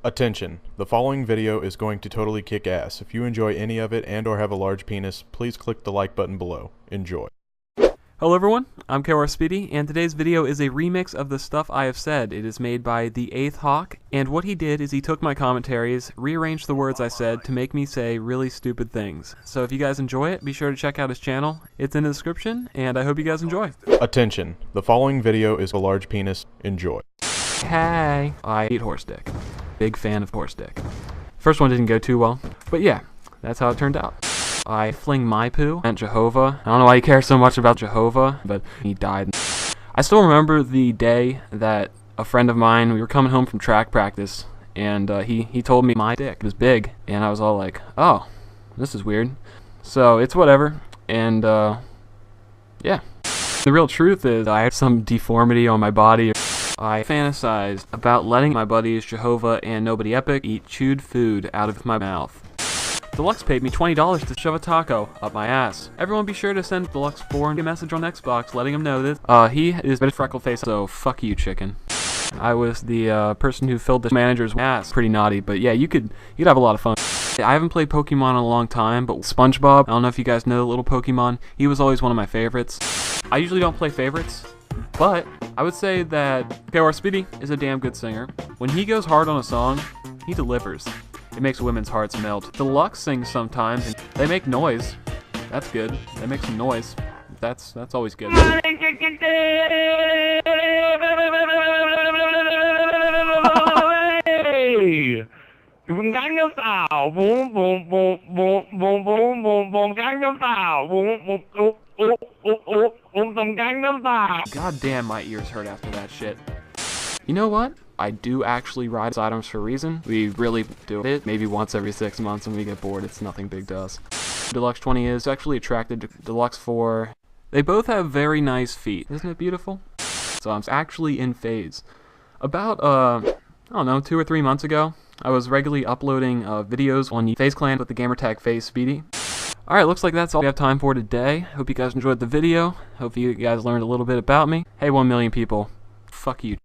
Attention, the following video is going to totally kick ass. If you enjoy any of it and or have a large penis, please click the like button below. Enjoy. Hello everyone, I'm KR Speedy, and today's video is a remix of the Stuff I Have Said. It is made by The Eighth Hawk, and what he did is he took my commentaries, rearranged the words I said to make me say really stupid things. So if you guys enjoy it, be sure to check out his channel. It's in the description, and I hope you guys enjoy. Attention, the following video is a large penis. Enjoy. Hey, I eat horse dick. Big fan of horse dick. First one didn't go too well, but yeah, that's how it turned out. I fling my poo at Jehovah. I don't know why you care so much about Jehovah, but he died. I still remember the day that a friend of mine, we were coming home from track practice, and he told me my dick was big, and I was all like, oh, this is weird. So it's whatever, and yeah. The real truth is I had some deformity on my body. I fantasized about letting my buddies Jehovah and Nobody Epic eat chewed food out of my mouth. Deluxe paid me $20 to shove a taco up my ass. Everyone be sure to send Deluxe4 a message on Xbox letting him know this. He is a freckle face, so fuck you, chicken. I was the person who filled the manager's ass. Pretty naughty, but yeah, you'd have a lot of fun. I haven't played Pokemon in a long time, but SpongeBob, I don't know if you guys know the little Pokemon, he was always one of my favorites. I usually don't play favorites, but I would say that KR Speedy is a damn good singer. When he goes hard on a song, he delivers. It makes women's hearts melt. Deluxe sings sometimes, and they make noise. That's good. They make some noise. That's always good. Gangnam Style, boom, boom, boom, boom, boom, boom, boom, boom, Gangnam Style, boom, boom, boom, boom, boom, some Gangnam Style. God damn, my ears hurt after that shit. You know what? I do actually ride items for a reason. We really do it maybe once every 6 months when we get bored. It's nothing big to us. Deluxe 20 is actually attracted to Deluxe 4. They both have very nice feet. Isn't it beautiful? So I'm actually in phase. About, I don't know, 2 or 3 months ago, I was regularly uploading videos on FaZe Clan with the gamertag FaZe Speedy. Alright, looks like that's all we have time for today. Hope you guys enjoyed the video. Hope you guys learned a little bit about me. Hey, 1 million people. Fuck you.